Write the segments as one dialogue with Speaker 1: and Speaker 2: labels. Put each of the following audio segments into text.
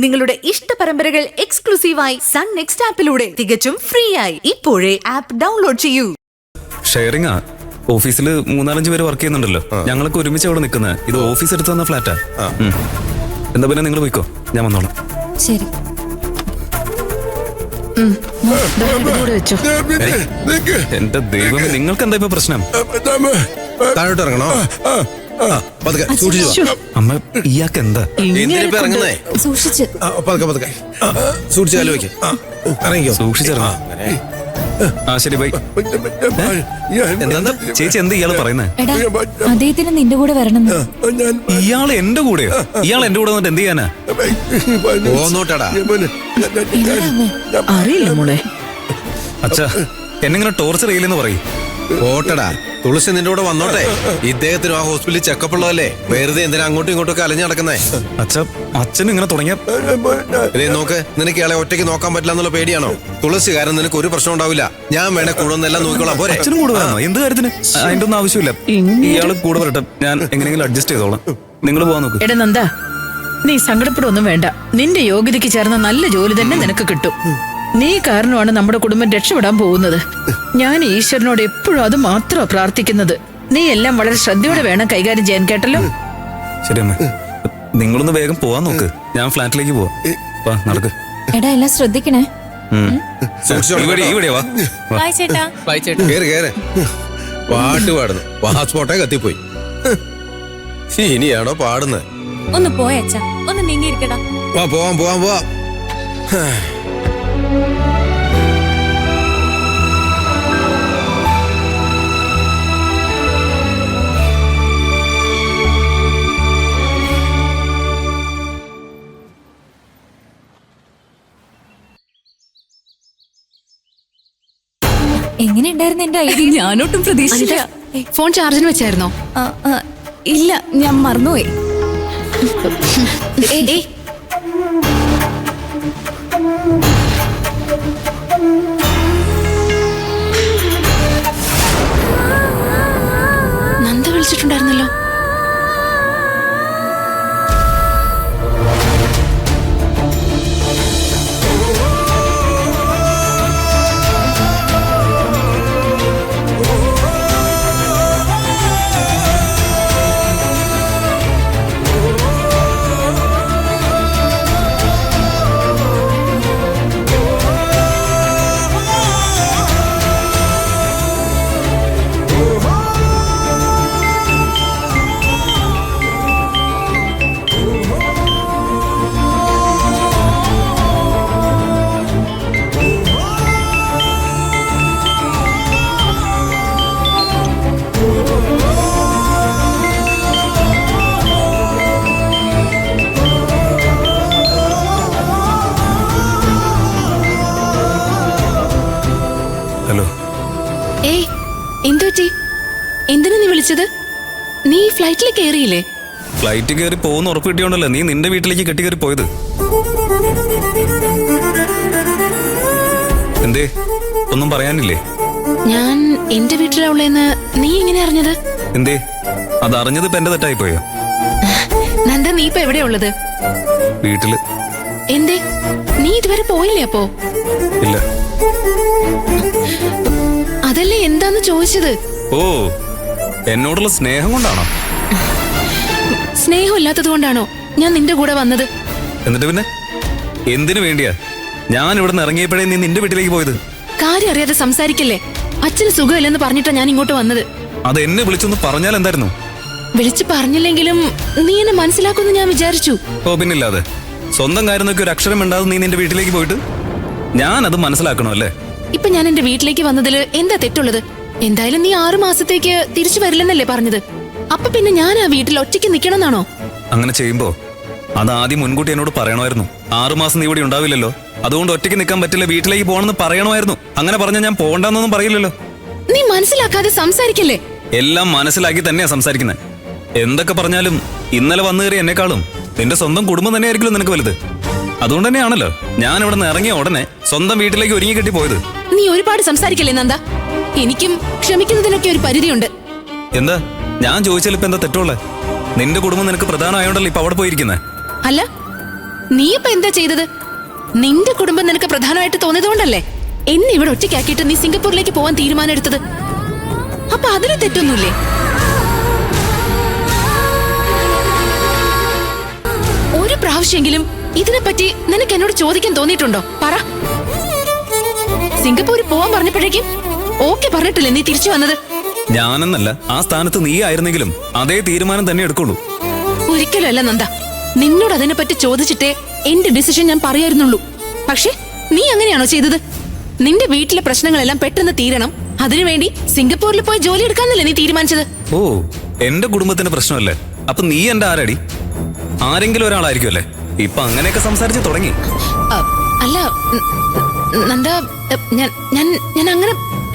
Speaker 1: നിങ്ങളുടെ ഇഷ്ട പരമ്പരകൾ എക്സ്ക്ലൂസീവായി സൺ നെക്സ്റ്റ് ആപ്പിലൂടെ തികച്ചും ഫ്രീ ആയി. ഇപ്പോഴേ ആപ്പ് ഡൗൺലോഡ് ചെയ്യൂ.
Speaker 2: ഷെയറിംഗ് ഓഫീസിൽ 3-4 പേര് വർക്ക് ചെയ്യുന്നുണ്ടല്ലോ. ഞങ്ങളൊക്കെ ഒരുമിച്ച് അവിടെ നിൽക്കുന്നത്. ഇത് ഓഫീസ് എടുത്ത് തന്ന ഫ്ലാറ്റാ. എന്താ പിന്നെ നിങ്ങൾ പോയിക്കോ, ഞാൻ വന്നോളാം.
Speaker 3: ശരി.
Speaker 2: എന്റെ ദൈവമേ, നിങ്ങൾക്ക് എന്താ ഇപ്പൊ പ്രശ്നം?
Speaker 4: താഴോട്ട് ഇറങ്ങണോ?
Speaker 2: അമ്മ, ഇയാൾക്ക് എന്താ?
Speaker 3: സൂക്ഷിച്ച്
Speaker 4: സൂക്ഷിച്ചാലോ വെക്ക്. ഇറങ്ങിക്കോ.
Speaker 2: സൂക്ഷിച്ചിറങ്ങാം. ആ ശരി, ബൈ. എന്താ ചേച്ചി, എന്താ ഇയാള് പറയുന്നേ?
Speaker 3: എടാ, അദ്ദേഹത്തിന് നിന്റെ കൂടെ വരണം.
Speaker 2: ഇയാള് എന്റെ കൂടെയോ? ഇയാൾ എന്റെ കൂടെ വന്നിട്ട് എന്ത് ചെയ്യാനാ?
Speaker 4: പോന്നോട്ടടാ.
Speaker 5: അറിയില്ല മോളെ.
Speaker 2: അച്ഛാ, എന്നെങ്ങനെ ടോർച്ചർ ചെയ്യില്ലെന്ന് പറയും.
Speaker 4: പോട്ടടാ, തുളസി നിന്റെ കൂടെ വന്നോട്ടെ. ഇദ്ദേഹത്തിനും ആ ഹോസ്പിറ്റലിൽ ചെക്കപ്പ് ഉള്ളതല്ലേ. വെറുതെ എന്തിനാ അങ്ങോട്ടും ഇങ്ങോട്ടും ഒക്കെ അലഞ്ഞു നടക്കുന്നേ?
Speaker 2: അച്ഛനും ഇങ്ങനെ തുടങ്ങിയ
Speaker 4: നോക്ക്, നിനക്ക് ഇയാളെ ഒറ്റയ്ക്ക് നോക്കാൻ പറ്റില്ല എന്നുള്ള പേടിയാണോ? തുളസി കാരണം നിനക്ക് ഒരു പ്രശ്നം ഉണ്ടാവില്ല. ഞാൻ വേണേ കൂടെ ഒന്നെല്ലാം നോക്കിക്കോളാം. പോരെ?
Speaker 2: അച്ഛനും കൂടെ വരണോ? എന്ത് കാര്യത്തിന്? അതിന്റെ ഒന്നും ആവശ്യമില്ല. ഇയാള് കൂടെ വരട്ടെ, ഞാൻ എങ്ങനെയെങ്കിലും അഡ്ജസ്റ്റ് ചെയ്തോളാം. നിങ്ങൾ പോവാൻ നോക്ക്.
Speaker 5: എടാ നന്ദ, നീ സങ്കടപ്പെടുവൊന്നും വേണ്ട. നിന്റെ യോഗ്യതയ്ക്ക് ചേർന്ന നല്ല ജോലി തന്നെ നിനക്ക് കിട്ടും. നീ കാരണമാണ് നമ്മുടെ കുടുംബം രക്ഷപ്പെടാൻ പോകുന്നത്. ഞാൻ ഈശ്വരനോട് എപ്പോഴും അത് മാത്രമാണ് പ്രാർത്ഥിക്കുന്നത്. നീ എല്ലാം വളരെ ശ്രദ്ധയോടെ വേണം കൈകാര്യം ചെയ്യാൻ, കേട്ടല്ലോ?
Speaker 2: ശരി അമ്മ, നിങ്ങളൊന്ന് വേഗം പോവാൻ നോക്ക്. ഞാൻ ഫ്ലാറ്റിലേക്ക് പോവാ. നടക്ക്.
Speaker 3: എടാ, എല്ലാം ശ്രദ്ധിക്കണേ.
Speaker 2: ഇവിടെ വാ.
Speaker 4: പാട്ട് പാടുന്നു. പാസ്പോർട്ടേ കത്തിപ്പോയി. ഇനിയാണോ പാടുന്നത്?
Speaker 3: ഒന്ന് പോയച്ചാ, ഒന്ന് നീങ്ങിയിരിക്കടാ.
Speaker 4: പോവാ.
Speaker 3: എങ്ങനെയുണ്ടായിരുന്നു എന്റെ ഐഡിയ?
Speaker 6: ഞാനൊട്ടും പ്രതീക്ഷിച്ചില്ല. ഫോൺ ചാർജിന് വെച്ചായിരുന്നോ?
Speaker 3: ഇല്ല, ഞാൻ മറന്നുപോയി.
Speaker 6: നന്ദ വിളിച്ചിട്ടുണ്ടായിരുന്നല്ലോ.
Speaker 2: ഹലോ.
Speaker 6: ഏയ്, എന്തുപറ്റി? എന്തിനാ നീ വിളിച്ചത്? നീ ഫ്ലൈറ്റിൽ കയറിയില്ലേ?
Speaker 2: ഫ്ലൈറ്റ് കയറി പോകുന്ന ഉറപ്പ് കിട്ടിയോണ്ടല്ലോ നീ നിന്റെ വീട്ടിലേക്ക് കെട്ടിക്കയറി പോയത്. എന്തേ, ഒന്നും പറയാനില്ലേ?
Speaker 6: ഞാൻ എന്റെ വീട്ടിലാ ഉള്ളേന്ന് നീ എങ്ങനെ അറിഞ്ഞത്?
Speaker 2: എന്തേ, അതറിഞ്ഞത് ഇപ്പൊ എന്റെ തെറ്റായി പോയോ?
Speaker 6: നന്ദ, നീ ഇപ്പൊ എവിടെയാ ഉള്ളത്?
Speaker 2: വീട്ടില്.
Speaker 6: എന്തേ, നീ ഇതുവരെ പോയില്ലേ? അപ്പോ
Speaker 2: ഇല്ല.
Speaker 6: അതല്ലേ എന്താന്ന് ചോദിച്ചത്.
Speaker 2: ഓ, എന്നോടുള്ള സ്നേഹം കൊണ്ടാണോ?
Speaker 6: സ്നേഹം ഇല്ലാത്തത് കൊണ്ടാണോ ഞാൻ നിന്റെ കൂടെ വന്നത്?
Speaker 2: എന്നിട്ട് പിന്നെ എന്തിനു വേണ്ടിയാ ഞാൻ ഇവിടെ നിന്ന് ഇറങ്ങിയപ്പോഴേ നീ നിന്റെ വീട്ടിലേക്ക് പോയത്?
Speaker 6: കാര്യം അറിയാതെ സംസാരിക്കല്ലേ. അച്ഛന് സുഖമില്ലെന്ന് പറഞ്ഞിട്ടാ ഞാൻ ഇങ്ങോട്ട് വന്നത്.
Speaker 2: അത് എന്നെ വിളിച്ചൊന്ന് പറഞ്ഞാൽ എന്തായിരുന്നു?
Speaker 6: വിളിച്ചു പറഞ്ഞില്ലെങ്കിലും നീ എന്നെ മനസ്സിലാക്കുമെന്ന് ഞാൻ വിചാരിച്ചു.
Speaker 2: ഓ, പിന്നില്ലാതെ. സ്വന്തം കാര്യം നോക്കി ഒരു അക്ഷരം ഉണ്ടാകും നീ നിന്റെ വീട്ടിലേക്ക് പോയിട്ട്. ഞാൻ അത് മനസ്സിലാക്കണോ അല്ലേ?
Speaker 6: ഇപ്പൊ ഞാൻ എന്റെ വീട്ടിലേക്ക് വന്നതിൽ എന്താ തെറ്റുള്ളത്? എന്തായാലും നീ 6 മാസത്തേക്ക് തിരിച്ചു വരില്ലെന്നല്ലേ പറഞ്ഞത്? അപ്പൊ പിന്നെ ഞാൻ ആ വീട്ടിൽ ഒറ്റയ്ക്ക് നിക്കണമെന്നാണോ?
Speaker 2: അങ്ങനെ ചെയ്യുമ്പോ അത് ആദ്യം മുൻകൂട്ടി എന്നോട് പറയണമായിരുന്നു. 6 മാസം നീ ഇവിടെ ഉണ്ടാവില്ലല്ലോ, അതുകൊണ്ട് ഒറ്റയ്ക്ക് നിൽക്കാൻ പറ്റില്ല, വീട്ടിലേക്ക് പോകണമെന്ന് പറയണമായിരുന്നു. അങ്ങനെ പറഞ്ഞാൽ ഞാൻ പോകണ്ടെന്നൊന്നും പറയില്ലല്ലോ.
Speaker 6: നീ മനസ്സിലാക്കാതെ സംസാരിക്കല്ലേ.
Speaker 2: എല്ലാം മനസ്സിലാക്കി തന്നെയാ സംസാരിക്കുന്നത്. എന്തൊക്കെ പറഞ്ഞാലും ഇന്നലെ വന്നു കയറി എന്നെക്കാളും നിന്റെ സ്വന്തം കുടുംബം തന്നെയായിരിക്കും നിനക്ക് വലുത്. അതുകൊണ്ട് തന്നെയാണല്ലോ ഞാൻ ഇവിടെ നിന്ന് ഇറങ്ങിയ ഉടനെ സ്വന്തം വീട്ടിലേക്ക് ഒരുങ്ങി കെട്ടി പോയത്.
Speaker 6: നീ ഒരുപാട് സംസാരിക്കല്ലേ നന്ദ. എനിക്കും ക്ഷമിക്കുന്നതിനൊക്കെ ഒരു പരിധിയുണ്ട്.
Speaker 2: എന്താ ഞാൻ ചോദിച്ചാൽ ഇപ്പൊ എന്താ തെറ്റുള്ളേ? നിന്റെ കുടുംബം നിനക്ക് പ്രധാനമായോണ്ടല്ലോ ഇപ്പൊ അവിടെ പോയിരിക്കുന്നേ.
Speaker 6: അല്ല, നീ ഇപ്പൊ എന്താ ചെയ്തത്? നിന്റെ കുടുംബം നിനക്ക് പ്രധാനമായിട്ട് തോന്നിയതുകൊണ്ടല്ലേ എന്നെ ഇവിടെ ഒറ്റയ്ക്കാക്കിയിട്ട് നീ സിംഗപ്പൂരിലേക്ക് പോവാൻ തീരുമാനം എടുത്തത്. അപ്പൊ അതിന് തെറ്റൊന്നുമില്ലേ? ഒരു പ്രാവശ്യമെങ്കിലും ഇതിനെപ്പറ്റി നിനക്ക് എന്നോട് ചോദിക്കാൻ തോന്നിയിട്ടുണ്ടോ? പറ. സിംഗപ്പൂരിൽ പോവാൻ പറഞ്ഞപ്പോഴേക്കും ഓക്കെ പറഞ്ഞിട്ടില്ലേ നീ തിരിച്ചു വന്നത്?
Speaker 2: ഞാനെന്നല്ല, ആ സ്ഥാനത്ത് നീ ആയിരുന്നെങ്കിലും അതേ തീരുമാനം തന്നെ എടുക്കുള്ളൂ.
Speaker 6: ഒരിക്കലും അല്ല നന്ദ. നിന്നോട് അതിനെപ്പറ്റി ചോദിച്ചിട്ടേ എന്റെ ഡിസിഷൻ ഞാൻ പറയായിരുന്നുള്ളൂ. പക്ഷെ നീ അങ്ങനെയാണോ ചെയ്തത്? നിന്റെ വീട്ടിലെ പ്രശ്നങ്ങളെല്ലാം പെട്ടെന്ന് തീരണം, അതിനുവേണ്ടി സിംഗപ്പൂരിൽ പോയി ജോലി എടുക്കാന്നല്ലേ നീ തീരുമാനിച്ചത്?
Speaker 2: ഓ, എന്റെ കുടുംബത്തിന്റെ പ്രശ്നമല്ലേ? അപ്പൊ നീ എന്റെ ആരടി? ആരെങ്കിലും ഒരാളായിരിക്കുമല്ലേ? ഇപ്പൊ അങ്ങനെയൊക്കെ സംസാരിച്ച് തുടങ്ങി.
Speaker 6: അല്ല നന്ദ, ഞാൻ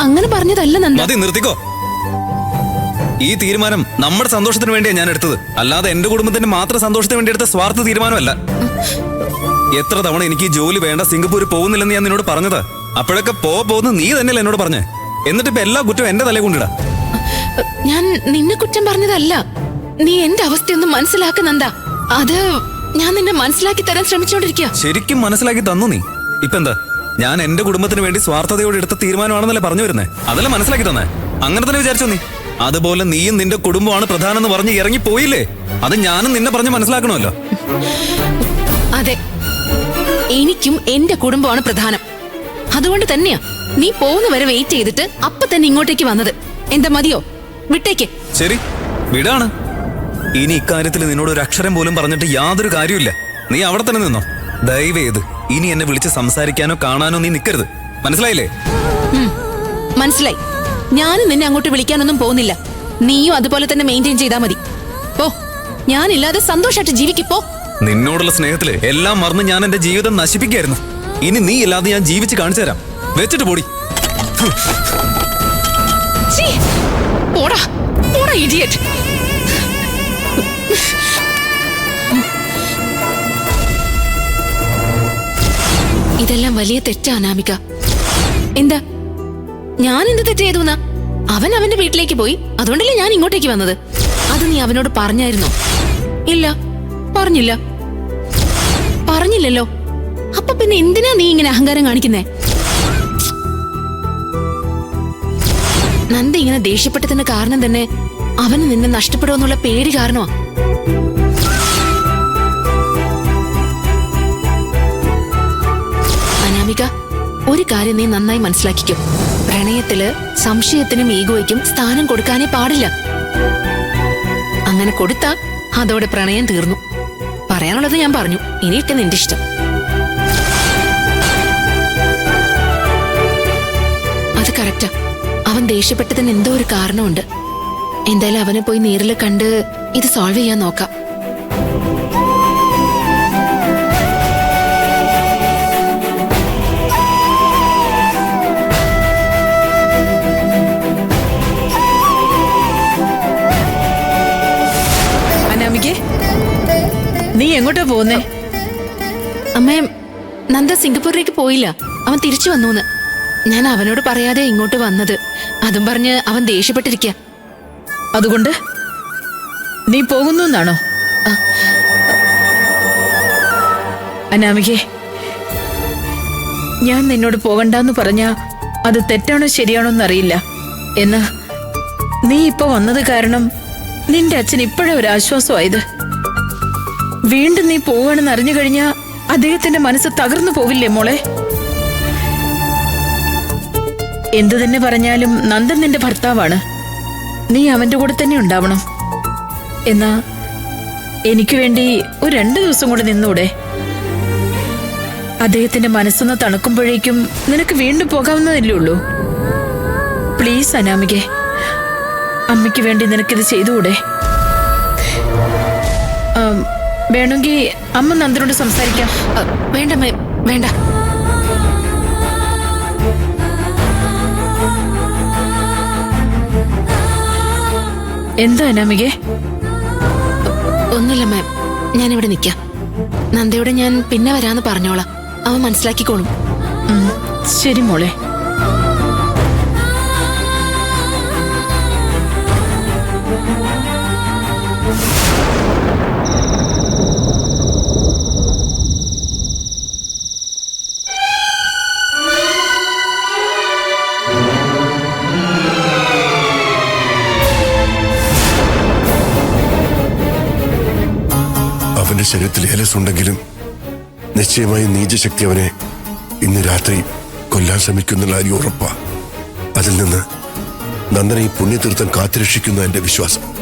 Speaker 6: അങ്ങനെ പറഞ്ഞതല്ല നന്ദ.
Speaker 2: മതി, നിർത്തിക്കോ. ഈ തീരുമാനം നമ്മുടെ സന്തോഷത്തിന് വേണ്ടിയാ ഞാൻ എടുത്തത്, അല്ലാതെ എന്റെ കുടുംബത്തിന്റെ മാത്രം സന്തോഷത്തിന് വേണ്ടി എടുത്ത സ്വാർത്ഥ തീരുമാനമല്ല. എത്ര തവണ എനിക്ക് ഈ ജോലി വേണ്ട, സിംഗപ്പൂർ പോകുന്നില്ലെന്ന് ഞാൻ നിന്നോട് പറഞ്ഞത്. അപ്പോഴൊക്കെ പോകുന്ന നീ തന്നെയല്ല എന്നോട് പറഞ്ഞേ. എന്നിട്ട് ഇപ്പൊ എല്ലാ കുറ്റവും എന്റെ തലയിൽ കൊണ്ടിടാ.
Speaker 6: ഞാൻ നിന്നെ കുറ്റം പറഞ്ഞതല്ല. നീ എന്റെ അവസ്ഥയൊന്നും മനസ്സിലാക്കുന്നെന്താ? അത് ഞാൻ നിന്നെ മനസ്സിലാക്കി തരാൻ ശ്രമിച്ചോണ്ടിരിക്കുക.
Speaker 2: ശരിക്കും മനസ്സിലാക്കി തന്നു നീ. ഇപ്പൊ എന്താ, ഞാൻ എന്റെ കുടുംബത്തിന് വേണ്ടി സ്വാർത്ഥതയോടെ എടുത്ത തീരുമാനമാണെന്നല്ലേ പറഞ്ഞു വരുന്നേ? അതല്ലേ മനസ്സിലാക്കി തന്നെ? അങ്ങനെ തന്നെ വിചാരിച്ചോ നീ? അതുപോലെ നീയും നിന്റെ കുടുംബമാണ് പ്രധാനം എന്ന് പറഞ്ഞ് ഇറങ്ങി പോയില്ലേ? അത് ഞാനും നിന്നെ പറഞ്ഞ് മനസ്സിലാക്കണമല്ലോ.
Speaker 6: അതെ, എനിക്കും എന്റെ കുടുംബമാണ് പ്രധാനം. അതുകൊണ്ട് തന്നെയാ നീ പോകുന്നവരെ വെയിറ്റ് ചെയ്തിട്ട് അപ്പൊ തന്നെ ഇങ്ങോട്ടേക്ക് വന്നത്. എന്താ മതിയോ? വിട്ടേക്ക്.
Speaker 2: ശരി, വിടാണ്. ഇനി ഇക്കാര്യത്തിൽ നിന്നോട് ഒരു അക്ഷരം പോലും പറഞ്ഞിട്ട് യാതൊരു കാര്യമില്ല. നീ അവിടെ തന്നെ നിന്നോ. ദയവ് ചെയ്ത് ഇനി എന്നെ വിളിച്ച് സംസാരിക്കാനോ കാണാനോ നീ നിൽക്കരുത്. മനസ്സിലായില്ലേ?
Speaker 6: മനസ്സിലായി. ഞാനും നിന്നെ അങ്ങോട്ട് വിളിക്കാനൊന്നും പോകുന്നില്ല. നീയും അതുപോലെ തന്നെ മെയിൻറ്റെയിൻ ചെയ്താ മതി. പോ, ഞാനില്ലാതെ സന്തോഷമായിട്ട് ജീവിക്കിപ്പോ.
Speaker 2: നിന്നോടുള്ള സ്നേഹത്തില് എല്ലാം മറന്ന് ഞാൻ എന്റെ ജീവിതം നശിപ്പിക്കായിരുന്നു. ഇനി നീ ഇല്ലാതെ ഞാൻ ജീവിച്ച് കാണിച്ചു തരാം. വെച്ചിട്ട് പോടി.
Speaker 6: പോടാ പോടാ ഇഡിയറ്റ്. ഇതെല്ലാം വലിയ തെറ്റാ അനാമിക. എന്താ, ഞാൻ എന്ത് തെറ്റ് ചെയ്തു? അവൻ അവന്റെ വീട്ടിലേക്ക് പോയി, അതുകൊണ്ടല്ലേ ഞാൻ ഇങ്ങോട്ടേക്ക് വന്നത്. അത് നീ അവനോട് പറഞ്ഞായിരുന്നോ? ഇല്ല, പറഞ്ഞില്ലല്ലോ. അപ്പൊ പിന്നെ എന്തിനാ നീ ഇങ്ങനെ അഹങ്കാരം കാണിക്കുന്നേ? നന്ദ ഇങ്ങനെ ദേഷ്യപ്പെട്ടതിന്റെ കാരണം തന്നെ അവന് നിന്നെ നഷ്ടപ്പെടുമെന്നുള്ള പേടി കാരണമാ. അനാമിക, ഒരു കാര്യം നീ നന്നായി മനസ്സിലാക്കിക്കോ. പ്രണയത്തില് സംശയത്തിനും ഈഗോയ്ക്കും സ്ഥാനം കൊടുക്കാനേ പാടില്ല. അങ്ങനെ കൊടുത്താ അതോടെ പ്രണയം തീർന്നു. പറയാനുള്ളത് ഞാൻ പറഞ്ഞു. ഇനിയിട്ട് നിന്റെ ഇഷ്ടം. അത് കറക്റ്റാ. അവൻ ദേഷ്യപ്പെട്ടതിന് എന്തോ ഒരു കാരണമുണ്ട്. എന്തായാലും അവനെ പോയി നേരിൽ കണ്ട് ഇത് സോൾവ് ചെയ്യാൻ നോക്കാം.
Speaker 5: അനാമികേ, നീ എങ്ങോട്ടാ പോകുന്നേ?
Speaker 6: അമ്മേ, നന്ദ സിംഗപ്പൂരിലേക്ക് പോയില്ല. അവൻ തിരിച്ചു വന്നൂന്ന്. ഞാൻ അവനോട് പറയാതെ ഇങ്ങോട്ട് വന്നത്. അതും പറഞ്ഞ് അവൻ ദേഷ്യപ്പെട്ടിരിക്കുക.
Speaker 5: അതുകൊണ്ട് നീ പോകുന്നു എന്നാണോ? അനാമികേ, ഞാൻ നിന്നോട് പോകണ്ടെന്ന് പറഞ്ഞ അത് തെറ്റാണോ ശരിയാണോ എന്നറിയില്ല. എന്നാ നീ ഇപ്പൊ വന്നത് കാരണം നിന്റെ അച്ഛൻ ഇപ്പോഴേ ഒരു ആശ്വാസമായത്. വീണ്ടും നീ പോവാണെന്ന് അറിഞ്ഞു കഴിഞ്ഞാ അദ്ദേഹത്തിന്റെ മനസ്സ് തകർന്നു പോവില്ലേ മോളെ? എന്തു തന്നെ പറഞ്ഞാലും നന്ദൻ നിന്റെ ഭർത്താവാണ്. നീ അവന്റെ കൂടെ തന്നെ ഉണ്ടാവണം. എന്നാ എനിക്ക് വേണ്ടി ഒരു 2 ദിവസം കൂടെ നിന്നൂടെ? അദ്ദേഹത്തിന്റെ മനസ്സൊന്ന് തണുക്കുമ്പോഴേക്കും നിനക്ക് വീണ്ടും പോകാവുന്നതല്ലേ ഉള്ളൂ. പ്ലീസ് അനാമികെ, അമ്മയ്ക്ക് വേണ്ടി നിനക്കിത് ചെയ്തുകൂടെ? വേണമെങ്കിൽ അമ്മ നന്ദനോട് സംസാരിക്കാം.
Speaker 6: വേണ്ട വേണ്ട.
Speaker 5: എന്താ അനാമികെ?
Speaker 6: ഒന്നുമില്ല മാം, ഞാനിവിടെ നിൽക്കാം. നന്ദയോട് ഞാൻ പിന്നെ വരാന്ന് പറഞ്ഞോളാം. അവൻ മനസ്സിലാക്കിക്കോളും.
Speaker 5: ശരി മോളെ.
Speaker 7: അവന്റെ ശരീരത്തിൽ ഏലസ് ഉണ്ടെങ്കിലും നിശ്ചയമായും നീചശക്തി അവനെ ഇന്ന് രാത്രി കൊല്ലാൻ ശ്രമിക്കുന്നുള്ള കാര്യം ഉറപ്പാ. അതിൽ നിന്ന് നന്ദനെ ഈ പുണ്യതീർത്ഥം കാത്തുരക്ഷിക്കുന്ന എന്റെ വിശ്വാസം.